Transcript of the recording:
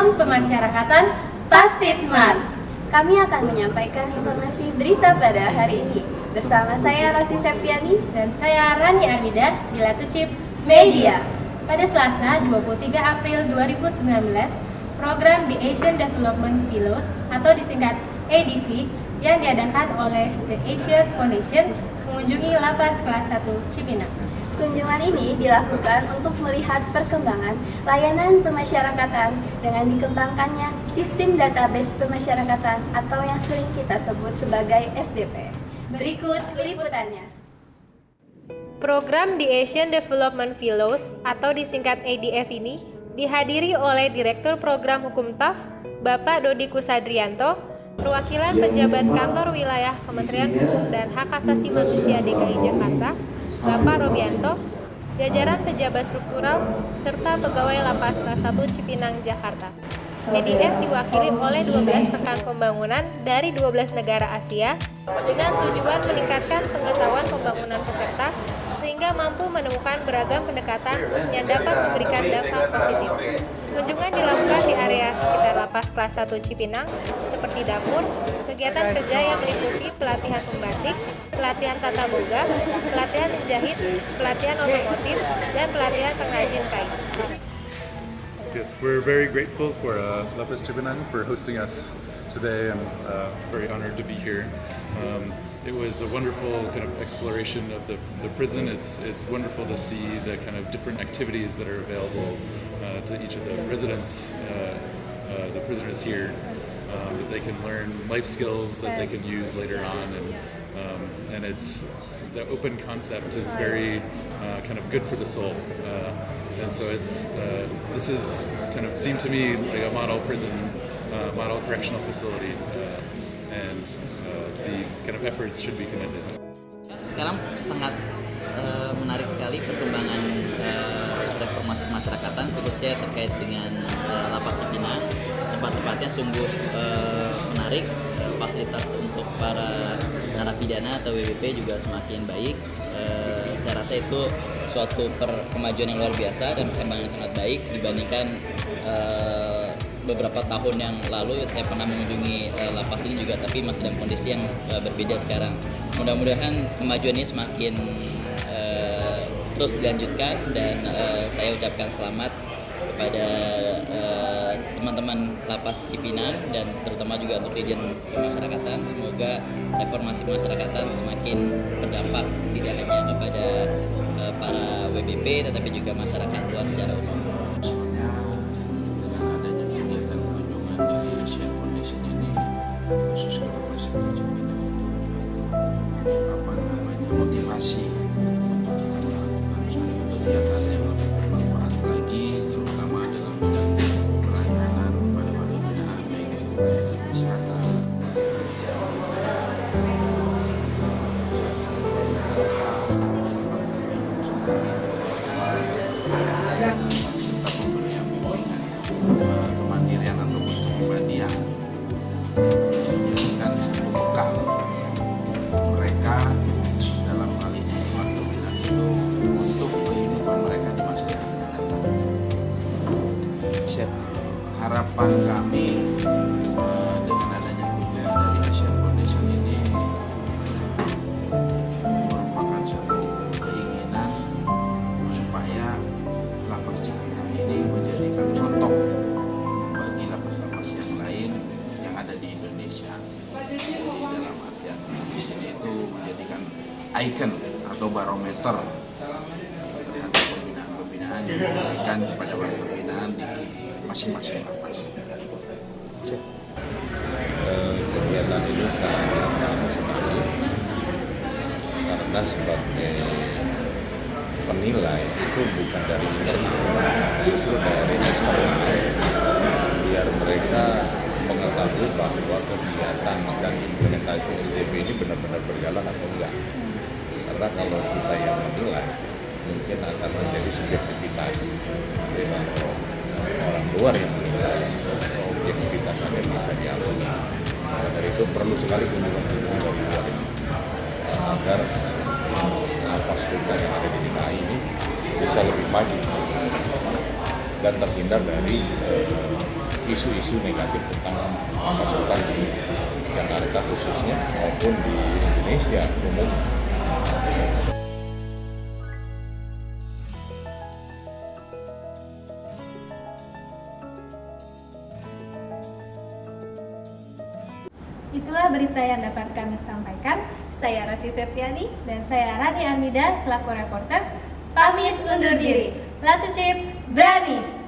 Salam Pemasyarakatan Pasti Smart. Kami akan menyampaikan informasi berita pada hari ini. Bersama saya Rasti Septiani dan saya Rani Armida di Latucip Media. Pada Selasa 23 April 2019, program The Asian Development Fellows atau disingkat ADV yang diadakan oleh The Asian Foundation mengunjungi lapas kelas 1 Cipinang. Kunjungan ini dilakukan untuk melihat perkembangan layanan pemasyarakatan dengan dikembangkannya sistem database pemasyarakatan atau yang sering kita sebut sebagai SDP. Berikut liputannya. Program The Asian Development Fellows atau disingkat ADF ini dihadiri oleh Direktur Program Hukum TAF, Bapak Dodi Kusadrianto, perwakilan pejabat kantor wilayah Kementerian Hukum dan Hak Asasi Manusia DKI Jakarta, Bapak Robianto, jajaran pejabat struktural, serta pegawai lapas kelas 1 Cipinang, Jakarta. ADF diwakili oleh 12 rekan pembangunan dari 12 negara Asia dengan tujuan meningkatkan pengetahuan pembangunan peserta sehingga mampu menemukan beragam pendekatan yang dapat memberikan dampak positif. Kunjungan dilakukan di area sekitar lapas kelas 1 Cipinang seperti dapur, kegiatan kerja yang meliputi pelatihan pembatik, pelatihan tata boga, pelatihan menjahit, pelatihan otomotif, dan pelatihan pengrajin kain. Yes, we're very grateful for Lapas Cipinang for hosting us today. I'm very honored to be here. It was a wonderful kind of exploration of the prison. It's wonderful to see the kind of different activities that are available to each of the residents, the prisoners here, that they can learn life skills that they can use later on, and it's the open concept is very kind of good for the soul. And so this is kind of seemed to me like a model prison, model correctional facility, and the kind of efforts should be commended. Sekarang sangat menarik sekali perkembangan reformasi kemasyarakatan khususnya terkait dengan lapas Cipinang. Tempat-tempatnya sungguh menarik, fasilitas untuk para narapidana atau WBP juga semakin baik. Saya rasa itu suatu kemajuan yang luar biasa dan perkembangan yang sangat baik dibandingkan beberapa tahun yang lalu. Saya pernah mengunjungi lapas ini juga, tapi masih dalam kondisi yang berbeda sekarang. Mudah-mudahan kemajuan ini semakin terus dilanjutkan dan saya ucapkan selamat kepada teman-teman lapas Cipinang dan terutama juga untuk Dirjen Pemasyarakatan. Semoga reformasi pemasyarakatan semakin berdampak tidak hanya kepada para WBP tetapi juga masyarakat luas secara umum. Dengan adanya kegiatan kunjungan dari Asian Foundation ini, khusus ke lapas Cipinang itu motivasi untuk kita melakukan suatu kegiatan yang lebih bermanfaat lagi, terutama dalam bidang pelayanan pada warga binaan baik itu pelayanan wisata. Serta pemberian bimbingan kemandirian ataupun kepribadian menjadikan satu bekal mereka dalam hal ini warga binaan itu untuk kehidupan mereka di masa yang akan datang. Harapan kami dengan adanya kunjungan dari Asian Foundation ini merupakan satu keinginan supaya lapas Cipinang ini menjadikan contoh bagi lapas-lapas yang lain yang ada di Indonesia. Jadi dalam artian di sini itu menjadikan ikon atau barometer terhadap pembinaan-pembinaan yang diberikan kepada warga binaan di masing-masing lapas. Kegiatan ini sangat bagus sekali karena sebagai penilai itu bukan dari internal, justru dari eksternal, biar mereka mengetahui bahwa kegiatan dan implementasi SDP ini benar-benar berjalan atau enggak. Karena kalau kita yang menilai mungkin akan menjadi subjektivitas, jadi kalau orang luar yang menilai objektivitas akan bisa dialami. Dari itu perlu sekali kunjungan dari luar agar lapas kita yang ada di DKI ini bisa lebih maju dan terhindar dari isu-isu negatif tentang pasukan di Jakarta khususnya maupun di Indonesia umum. Itulah berita yang dapat kami sampaikan. Saya Rosti Septiani dan saya Rani Armida selaku reporter. Pamit undur diri. Latu Cip, berani!